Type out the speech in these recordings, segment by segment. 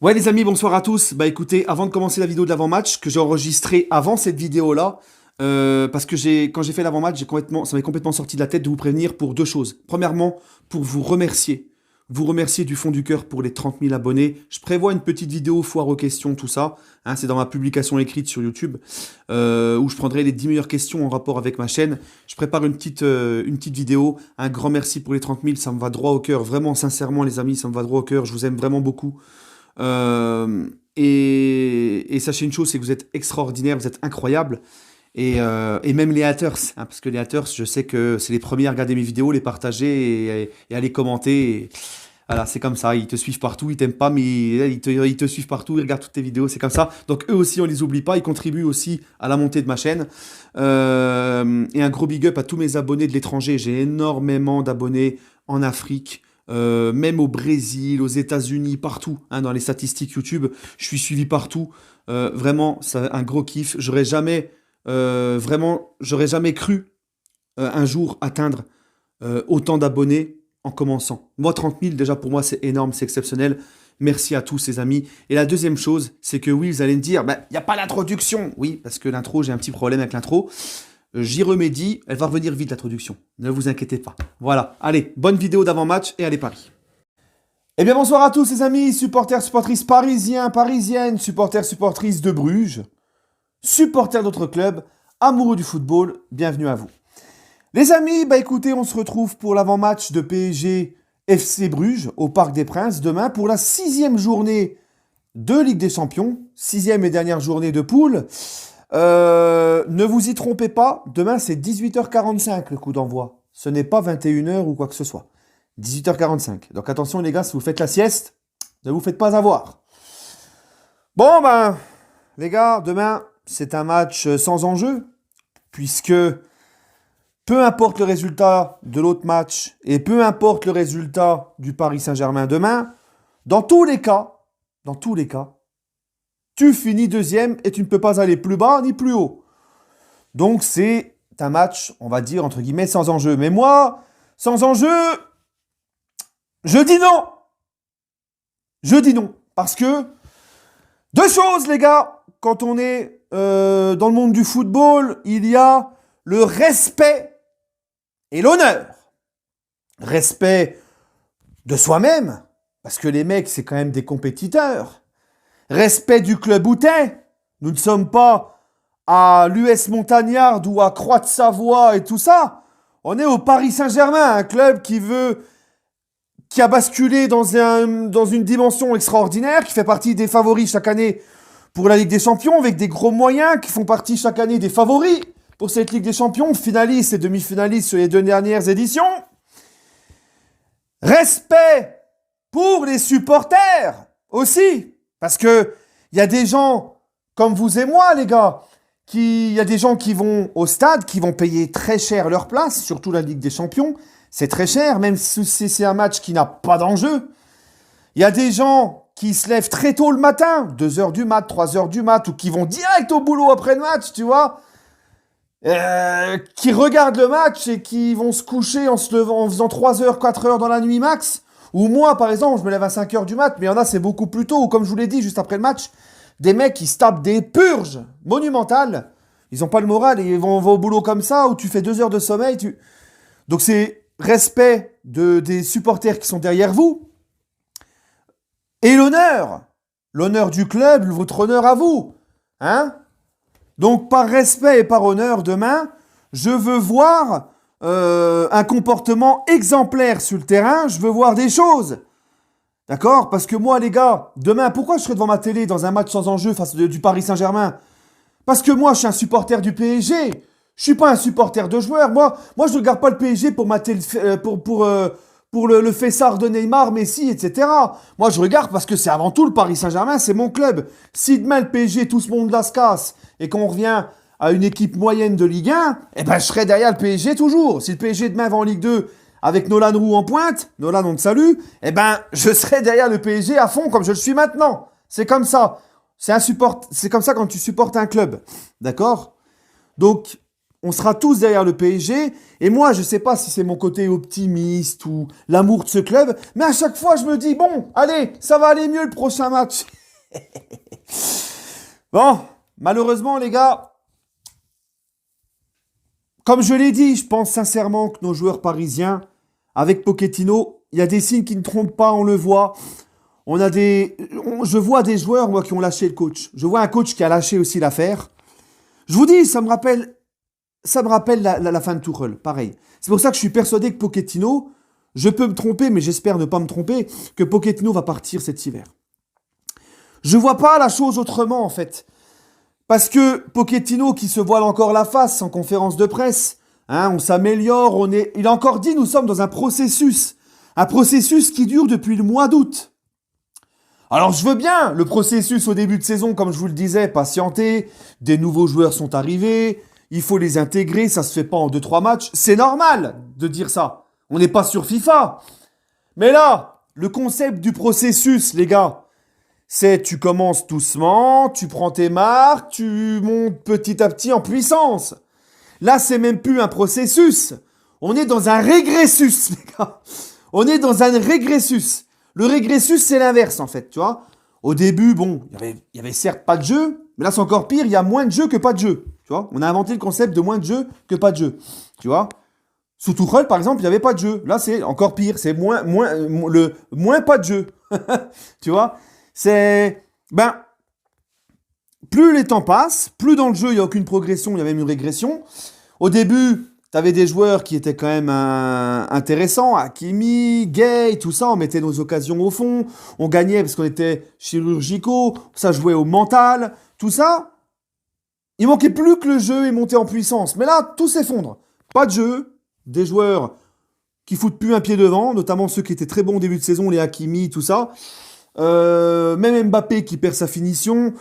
Ouais les amis, bonsoir à tous. Bah écoutez, avant de commencer la vidéo de l'avant-match, que j'ai enregistrée avant cette vidéo-là, parce que quand j'ai fait l'avant-match, ça m'est complètement sorti de la tête de vous prévenir pour deux choses. Premièrement, pour vous remercier. Vous remercier du fond du cœur pour les 30 000 abonnés. Je prévois une petite vidéo foire aux questions, tout ça. Hein, c'est dans ma publication écrite sur YouTube, où je prendrai les 10 meilleures questions en rapport avec ma chaîne. Je prépare une petite vidéo. Un grand merci pour les 30 000, ça me va droit au cœur. Vraiment, sincèrement les amis, ça me va droit au cœur. Je vous aime vraiment beaucoup. Et sachez une chose, c'est que vous êtes extraordinaire, vous êtes incroyable. Et même les haters, hein, parce que les haters, je sais que c'est les premiers à regarder mes vidéos, les partager et à les commenter. Voilà, c'est comme ça, ils te suivent partout, ils t'aiment pas, mais ils te suivent partout, ils regardent toutes tes vidéos, c'est comme ça. Donc eux aussi, on les oublie pas, ils contribuent aussi à la montée de ma chaîne. Et un gros big up à tous mes abonnés de l'étranger. J'ai énormément d'abonnés en Afrique, même au Brésil, aux États-Unis, partout, hein, dans les statistiques YouTube. Je suis suivi partout. Vraiment, c'est un gros kiff. J'aurais jamais cru un jour atteindre autant d'abonnés en commençant. Moi, 30 000, déjà pour moi, c'est énorme, c'est exceptionnel. Merci à tous, ces amis. Et la deuxième chose, c'est que oui, vous allez me dire, il n'y a pas l'introduction. Oui, parce que l'intro, j'ai un petit problème avec l'intro. J'y remédie, elle va revenir vite l'introduction. Ne vous inquiétez pas. Voilà, allez, bonne vidéo d'avant-match et allez Paris. Eh bien bonsoir à tous les amis, supporters, supportrices parisiens, parisiennes, supporters, supportrices de Bruges, supporters d'autres clubs, amoureux du football, bienvenue à vous. Les amis, écoutez, on se retrouve pour l'avant-match de PSG FC Bruges au Parc des Princes demain pour la 6e journée de Ligue des Champions, 6e et dernière journée de poule. Ne vous y trompez pas, demain c'est 18h45 le coup d'envoi. Ce n'est pas 21h ou quoi que ce soit. 18h45. Donc attention les gars, si vous faites la sieste, ne vous faites pas avoir. Bon les gars, demain c'est un match sans enjeu, puisque peu importe le résultat de l'autre match et peu importe le résultat du Paris Saint-Germain demain, dans tous les cas, tu finis deuxième et tu ne peux pas aller plus bas ni plus haut. Donc c'est un match, on va dire, entre guillemets, sans enjeu. Mais moi, sans enjeu, je dis non. Je dis non. Parce que, deux choses, les gars, quand on est dans le monde du football, il y a le respect et l'honneur. Respect de soi-même, parce que les mecs, c'est quand même des compétiteurs. Respect du club où t'es. Nous ne sommes pas à l'US Montagnard ou à Croix-de-Savoie et tout ça. On est au Paris Saint-Germain, un club qui a basculé dans une dimension extraordinaire, qui fait partie des favoris chaque année pour la Ligue des Champions, avec des gros moyens, qui font partie chaque année des favoris pour cette Ligue des Champions, finalistes et demi-finalistes sur les deux dernières éditions. Respect pour les supporters aussi. Parce que il y a des gens comme vous et moi, les gars, il y a des gens qui vont au stade, qui vont payer très cher leur place, surtout la Ligue des Champions. C'est très cher, même si c'est un match qui n'a pas d'enjeu. Il y a des gens qui se lèvent très tôt le matin, 2h du mat, 3h du mat, ou qui vont direct au boulot après le match, tu vois, qui regardent le match et qui vont se coucher en se levant, en faisant 3h, 4h dans la nuit max. Ou moi, par exemple, je me lève à 5h du mat, mais il y en a, c'est beaucoup plus tôt. Ou comme je vous l'ai dit, juste après le match, des mecs qui se tapent des purges monumentales. Ils n'ont pas le moral et ils vont au boulot comme ça, où tu fais 2 heures de sommeil. Donc c'est respect des supporters qui sont derrière vous. Et l'honneur. L'honneur du club, votre honneur à vous. Hein? Donc par respect et par honneur, demain, je veux voir un comportement exemplaire sur le terrain, je veux voir des choses. D'accord? Parce que moi, les gars, demain, pourquoi je serai devant ma télé dans un match sans enjeu face du Paris Saint-Germain? Parce que moi, je suis un supporter du PSG. Je suis pas un supporter de joueur. Moi, je ne regarde pas le PSG pour mater le fessard de Neymar, Messi, etc. Moi, je regarde parce que c'est avant tout le Paris Saint-Germain, c'est mon club. Si demain le PSG, tout ce monde-là se casse et qu'on revient à une équipe moyenne de Ligue 1, je serai derrière le PSG toujours. Si le PSG demain va en Ligue 2 avec Nolan Roux en pointe, Nolan on te salue, je serai derrière le PSG à fond comme je le suis maintenant. C'est comme ça. C'est comme ça quand tu supportes un club. D'accord? Donc, on sera tous derrière le PSG. Et moi, je sais pas si c'est mon côté optimiste ou l'amour de ce club, mais à chaque fois, je me dis, bon, allez, ça va aller mieux le prochain match. Bon, malheureusement, les gars, comme je l'ai dit, je pense sincèrement que nos joueurs parisiens, avec Pochettino, il y a des signes qui ne trompent pas, on le voit. Je vois des joueurs, moi, qui ont lâché le coach. Je vois un coach qui a lâché aussi l'affaire. Je vous dis, ça me rappelle la fin de Tuchel, pareil. C'est pour ça que je suis persuadé que Pochettino, je peux me tromper, mais j'espère ne pas me tromper, que Pochettino va partir cet hiver. Je vois pas la chose autrement, en fait. Parce que Pochettino, qui se voile encore la face en conférence de presse, hein, on s'améliore, il a encore dit, nous sommes dans un processus qui dure depuis le mois d'août. Alors je veux bien le processus au début de saison, comme je vous le disais, patienter, des nouveaux joueurs sont arrivés, il faut les intégrer, ça se fait pas en 2-3 matchs, c'est normal de dire ça, on n'est pas sur FIFA. Mais là, le concept du processus, les gars, c'est tu commences doucement, tu prends tes marques, tu montes petit à petit en puissance. Là, c'est même plus un processus, on est dans un régressus, les gars. On est dans un régressus. Le régressus, c'est l'inverse, en fait, tu vois. Au début, bon, il y avait certes pas de jeu, mais là, c'est encore pire, il y a moins de jeu que pas de jeu, tu vois. On a inventé le concept de moins de jeu que pas de jeu, tu vois. Sous Tuchel, par exemple, il n'y avait pas de jeu. Là, c'est encore pire, c'est moins pas de jeu, tu vois. Plus les temps passent, plus dans le jeu, il n'y a aucune progression, il y a même une régression. Au début, t'avais des joueurs qui étaient quand même intéressants, Hakimi, Gay, tout ça, on mettait nos occasions au fond, on gagnait parce qu'on était chirurgicaux, ça jouait au mental, tout ça. Il manquait plus que le jeu et monter en puissance. Mais là, tout s'effondre. Pas de jeu, des joueurs qui foutent plus un pied devant, notamment ceux qui étaient très bons au début de saison, les Hakimi, tout ça. Même Mbappé qui perd sa finition.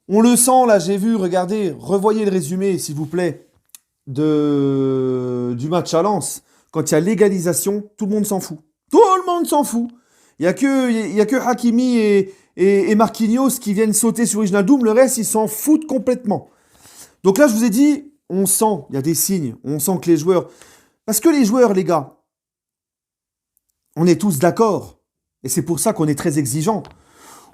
On le sent, là, j'ai vu, regardez, revoyez le résumé, s'il vous plaît, du match à Lens. Quand il y a l'égalisation, tout le monde s'en fout. Tout le monde s'en fout. Il y a que Hakimi et Marquinhos qui viennent sauter sur Wijnaldum. Le reste, ils s'en foutent complètement. Donc là, je vous ai dit, on sent, il y a des signes. On sent que les joueurs... Parce que les joueurs, les gars, on est tous d'accord. Et c'est pour ça qu'on est très exigeants.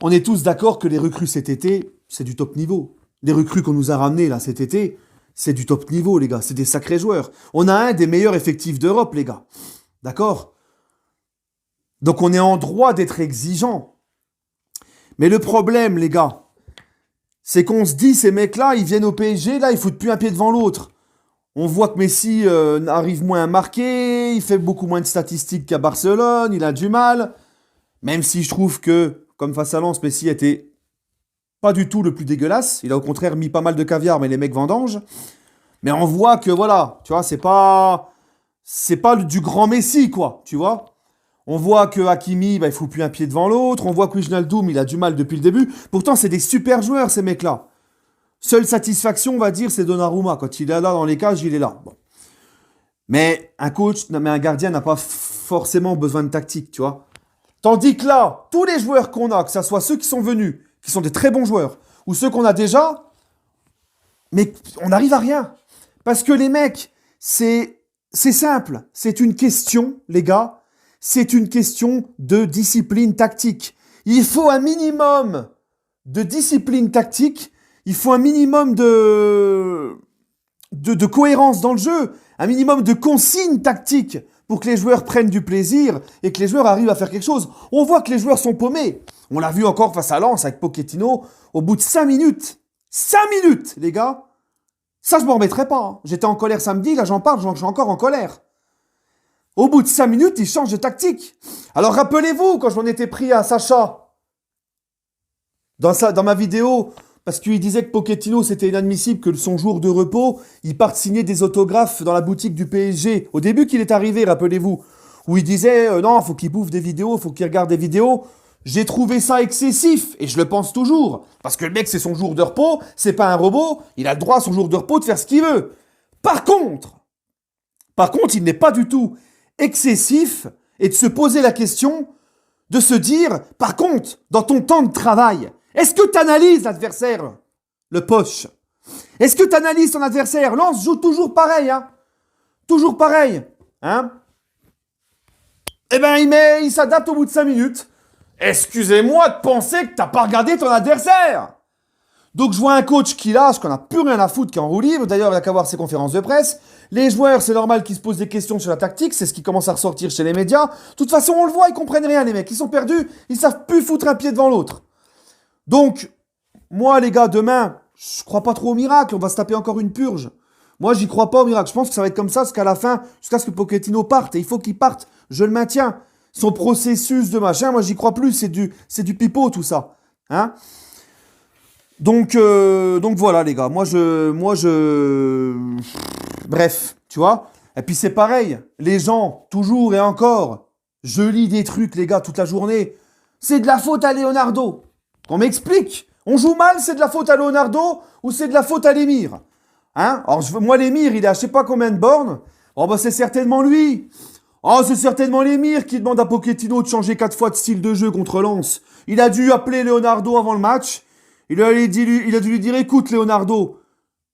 On est tous d'accord que les recrues cet été, c'est du top niveau. Les recrues qu'on nous a ramenées là cet été, c'est du top niveau, les gars. C'est des sacrés joueurs. On a un des meilleurs effectifs d'Europe, les gars. D'accord ? Donc on est en droit d'être exigeant. Mais le problème, les gars, c'est qu'on se dit, ces mecs-là, ils viennent au PSG, là, ils foutent plus un pied devant l'autre. On voit que Messi arrive moins à marquer, il fait beaucoup moins de statistiques qu'à Barcelone, il a du mal. Même si je trouve que, comme face à Lens, Messi était pas du tout le plus dégueulasse. Il a au contraire mis pas mal de caviar, mais les mecs vendangent. Mais on voit que, voilà, tu vois, c'est pas du grand Messi, quoi, tu vois. On voit que Hakimi, il fout plus un pied devant l'autre. On voit que Wijnaldum, il a du mal depuis le début. Pourtant, c'est des super joueurs, ces mecs-là. Seule satisfaction, on va dire, c'est Donnarumma. Quand il est là dans les cages, il est là. Bon. Mais un gardien n'a pas forcément besoin de tactique, tu vois. Tandis que là, tous les joueurs qu'on a, que ce soit ceux qui sont venus, qui sont des très bons joueurs, ou ceux qu'on a déjà, mais on n'arrive à rien. Parce que les mecs, c'est simple. C'est une question, les gars, c'est une question de discipline tactique. Il faut un minimum de discipline tactique, il faut un minimum de cohérence dans le jeu, un minimum de consignes tactiques pour que les joueurs prennent du plaisir et que les joueurs arrivent à faire quelque chose. On voit que les joueurs sont paumés. On l'a vu encore face à Lens avec Pochettino, au bout de 5 minutes. 5 minutes, les gars. Ça, je m'en remettrai pas. Hein. J'étais en colère samedi, là j'en parle, je suis encore en colère. Au bout de 5 minutes, ils changent de tactique. Alors rappelez-vous, quand j'en étais pris à Sacha, dans ma vidéo, parce qu'il disait que Pochettino, c'était inadmissible que son jour de repos, il parte signer des autographes dans la boutique du PSG. Au début qu'il est arrivé, rappelez-vous, où il disait non, faut qu'il bouffe des vidéos, faut qu'il regarde des vidéos. J'ai trouvé ça excessif, et je le pense toujours. Parce que le mec, c'est son jour de repos, c'est pas un robot, il a le droit à son jour de repos de faire ce qu'il veut. Par contre, il n'est pas du tout excessif et de se poser la question de se dire, dans ton temps de travail, est-ce que tu analyses l'adversaire, le poche? Est-ce que tu analyses ton adversaire? Lens joue toujours pareil, hein. Toujours pareil, hein. Eh ben, il s'adapte au bout de 5 minutes. Excusez-moi de penser que t'as pas regardé ton adversaire. Donc je vois un coach qui lâche, qu'on n'a plus rien à foutre, qui est en roue libre. D'ailleurs, il n'a qu'à voir ses conférences de presse. Les joueurs, c'est normal qu'ils se posent des questions sur la tactique. C'est ce qui commence à ressortir chez les médias. De toute façon, on le voit, ils comprennent rien, les mecs. Ils sont perdus. Ils savent plus foutre un pied devant l'autre. Donc, moi, les gars, demain, je crois pas trop au miracle. On va se taper encore une purge. Moi, j'y crois pas au miracle. Je pense que ça va être comme ça jusqu'à la fin, jusqu'à ce que Pochettino parte. Et il faut qu'il parte. Je le maintiens. Son processus de machin, moi, j'y crois plus. C'est du pipeau, tout ça. Hein? Donc voilà, les gars. Bref, tu vois. Et puis c'est pareil. Les gens, toujours et encore, je lis des trucs, les gars, toute la journée. C'est de la faute à Leonardo. Qu'on m'explique. On joue mal, c'est de la faute à Leonardo ou c'est de la faute à l'émir? Hein? Alors, moi, l'émir, il a je sais pas combien de bornes. Oh, bah, c'est certainement lui. Oh, c'est certainement l'émir qui demande à Pochettino de changer 4 fois de style de jeu contre Lens. Il a dû appeler Leonardo avant le match. Il a dû lui dire, écoute, Leonardo,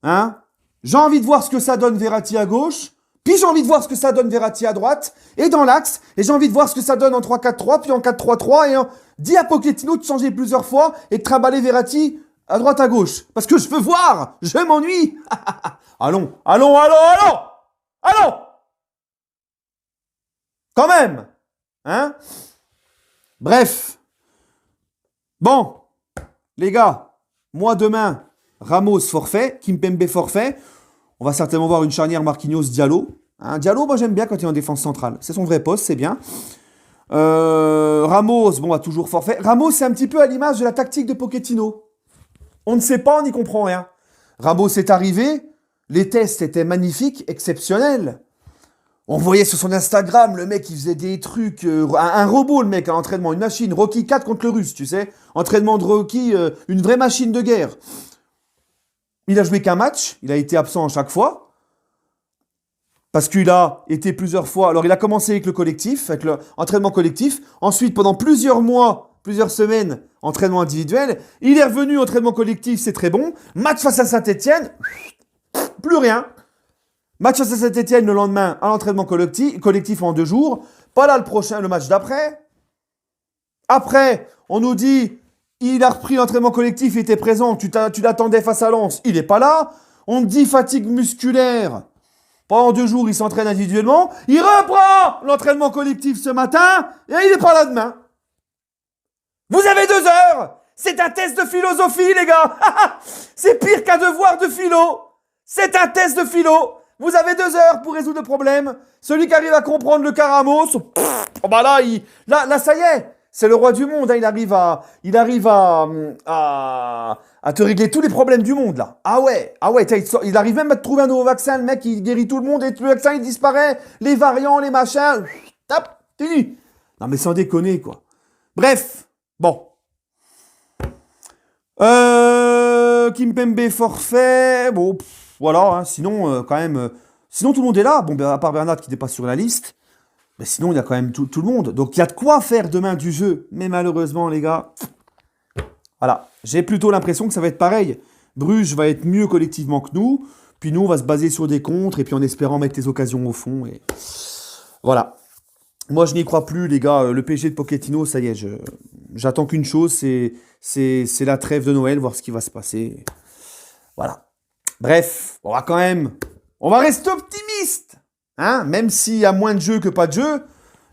hein, j'ai envie de voir ce que ça donne Verratti à gauche, puis j'ai envie de voir ce que ça donne Verratti à droite, et dans l'axe, et j'ai envie de voir ce que ça donne en 3-4-3, puis en 4-3-3, et dis à Pochettino de changer plusieurs fois et de trimballer Verratti à droite à gauche. Parce que je veux voir, je m'ennuie. Allons. Quand même, hein. Bref. Bon. Les gars, moi demain, Ramos forfait, Kimpembe forfait. On va certainement voir une charnière Marquinhos-Diallo. Hein, Diallo, moi j'aime bien quand il est en défense centrale. C'est son vrai poste, c'est bien. Ramos, bon, a toujours forfait. Ramos, c'est un petit peu à l'image de la tactique de Pochettino. On ne sait pas, on n'y comprend rien. Ramos est arrivé, les tests étaient magnifiques, exceptionnels. On voyait sur son Instagram, le mec, il faisait des trucs... un robot, le mec, à l'entraînement, une machine. Rocky 4 contre le Russe, tu sais. Entraînement de Rocky, une vraie machine de guerre. Il a joué qu'un match, il a été absent à chaque fois. Parce qu'il a été plusieurs fois... Alors, il a commencé avec le collectif, avec l'entraînement collectif. Ensuite, pendant plusieurs mois, plusieurs semaines, entraînement individuel. Il est revenu, entraînement collectif, c'est très bon. Match face à Saint-Etienne, plus rien. Match face à Saint-Etienne le lendemain à l'entraînement collectif en 2 jours. Pas là le match d'après. Après, on nous dit, il a repris l'entraînement collectif, il était présent, tu l'attendais face à Lens, il n'est pas là. On te dit fatigue musculaire. Pendant 2 jours, il s'entraîne individuellement. Il reprend l'entraînement collectif ce matin et il n'est pas là demain. Vous avez 2 heures. C'est un test de philosophie, les gars. C'est pire qu'un devoir de philo. C'est un test de philo. Vous avez 2 heures pour résoudre le problème. Celui qui arrive à comprendre le Caramos, bah là, ça y est. C'est le roi du monde. Hein. Il arrive à te régler tous les problèmes du monde, là. Ah ouais. Il arrive même à te trouver un nouveau vaccin. Le mec, il guérit tout le monde et le vaccin, il disparaît. Les variants, les machins. Tap, fini. Non, mais sans déconner, quoi. Bref. Bon. Kimpembe forfait. Bon, voilà, hein, sinon, quand même... sinon, tout le monde est là. Bon, à part Bernat qui n'est pas sur la liste. Mais sinon, il y a quand même tout le monde. Donc, il y a de quoi faire demain du jeu. Mais malheureusement, les gars... Voilà. J'ai plutôt l'impression que ça va être pareil. Bruges va être mieux collectivement que nous. Puis nous, on va se baser sur des contres. Et puis en espérant mettre les occasions au fond. Et... Voilà. Moi, je n'y crois plus, les gars. Le PSG de Pochettino, ça y est. J'attends qu'une chose, c'est la trêve de Noël, voir ce qui va se passer. Voilà. Bref, on va rester optimiste, hein, même s'il y a moins de jeux que pas de jeux,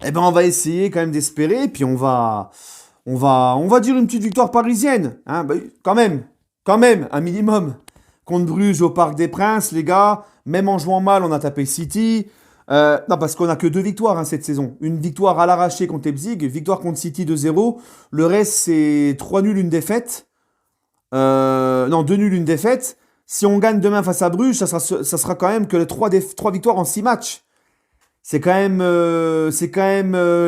eh ben on va essayer quand même d'espérer, puis on va dire une petite victoire parisienne, hein, ben, quand même, un minimum. Contre Bruges au Parc des Princes, les gars, même en jouant mal, on a tapé City. Non, parce qu'on a que 2 victoires hein, cette saison. Une victoire à l'arraché contre Leipzig, victoire contre City 2-0. Le reste, c'est 3 nuls, une défaite. Non, 2 nuls, une défaite. Si on gagne demain face à Bruges, ça sera quand même que les 3 victoires en 6 matchs. C'est quand même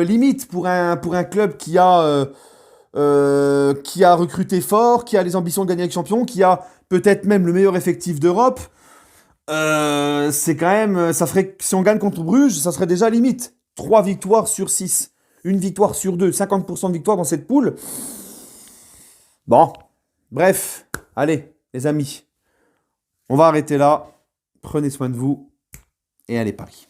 limite pour un club qui a recruté fort, qui a les ambitions de gagner avec champion, qui a peut-être même le meilleur effectif d'Europe. C'est quand même, ça ferait, si on gagne contre Bruges, ça serait déjà limite. 3 victoires sur 6. Une victoire sur 2. 50% de victoire dans cette poule. Bon. Bref. Allez, les amis. On va arrêter là. Prenez soin de vous et allez Paris.